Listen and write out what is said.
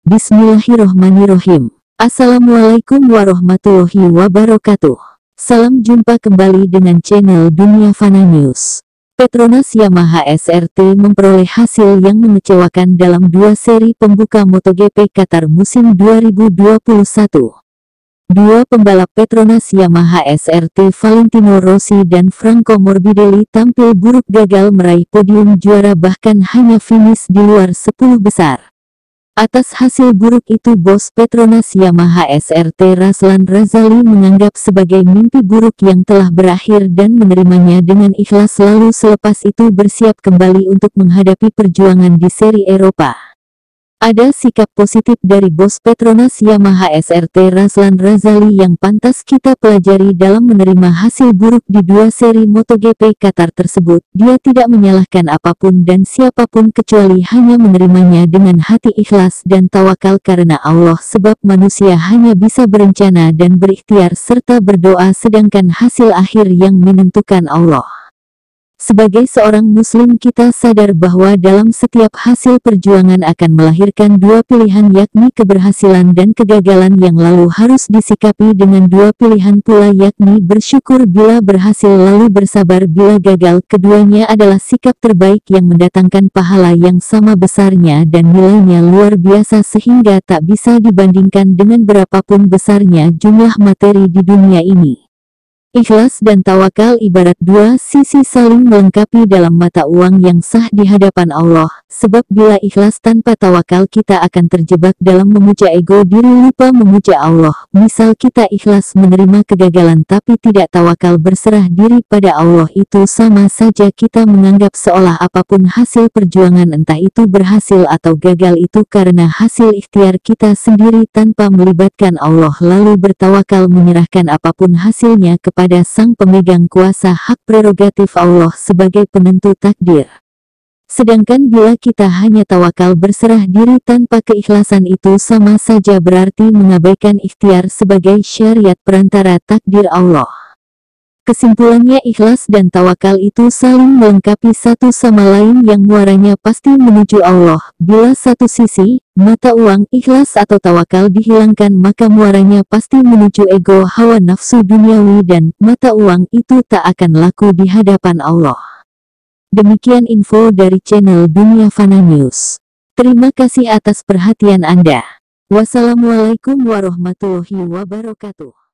Bismillahirrohmanirrohim. Assalamualaikum warahmatullahi wabarakatuh. Salam jumpa kembali dengan channel Dunia Fana News. Petronas Yamaha SRT memperoleh hasil yang mengecewakan dalam dua seri pembuka MotoGP Qatar musim 2021. Dua pembalap Petronas Yamaha SRT Valentino Rossi dan Franco Morbidelli tampil buruk, gagal meraih podium juara, bahkan hanya finish di luar 10 besar. Atas hasil buruk itu, bos Petronas Yamaha SRT Razlan Razali menganggap sebagai mimpi buruk yang telah berakhir dan menerimanya dengan ikhlas, lalu selepas itu bersiap kembali untuk menghadapi perjuangan di seri Eropa. Ada sikap positif dari bos Petronas Yamaha SRT Razlan Razali yang pantas kita pelajari dalam menerima hasil buruk di dua seri MotoGP Qatar tersebut. Dia tidak menyalahkan apapun dan siapapun kecuali hanya menerimanya dengan hati ikhlas dan tawakal karena Allah, sebab manusia hanya bisa berencana dan berikhtiar serta berdoa, sedangkan hasil akhir yang menentukan Allah. Sebagai seorang muslim, kita sadar bahwa dalam setiap hasil perjuangan akan melahirkan dua pilihan, yakni keberhasilan dan kegagalan, yang lalu harus disikapi dengan dua pilihan pula, yakni bersyukur bila berhasil lalu bersabar bila gagal. Keduanya adalah sikap terbaik yang mendatangkan pahala yang sama besarnya dan nilainya luar biasa sehingga tak bisa dibandingkan dengan berapapun besarnya jumlah materi di dunia ini. Ikhlas dan tawakal ibarat dua sisi saling melengkapi dalam mata uang yang sah di hadapan Allah. Sebab bila ikhlas tanpa tawakal, kita akan terjebak dalam memuja ego diri, lupa memuja Allah. Misal kita ikhlas menerima kegagalan tapi tidak tawakal berserah diri pada Allah, itu sama saja kita menganggap seolah apapun hasil perjuangan, entah itu berhasil atau gagal, itu karena hasil ikhtiar kita sendiri tanpa melibatkan Allah, lalu bertawakal menyerahkan apapun hasilnya kepada Sang pemegang kuasa, hak prerogatif Allah sebagai penentu takdir. Sedangkan bila kita hanya tawakal berserah diri tanpa keikhlasan, itu sama saja berarti mengabaikan ikhtiar sebagai syariat perantara takdir Allah. Kesimpulannya, ikhlas dan tawakal itu saling melengkapi satu sama lain yang muaranya pasti menuju Allah. Bila satu sisi, mata uang, ikhlas atau tawakal dihilangkan, maka muaranya pasti menuju ego, hawa nafsu duniawi, dan mata uang itu tak akan laku di hadapan Allah. Demikian info dari channel Dunia Fana News. Terima kasih atas perhatian Anda. Wassalamualaikum warahmatullahi wabarakatuh.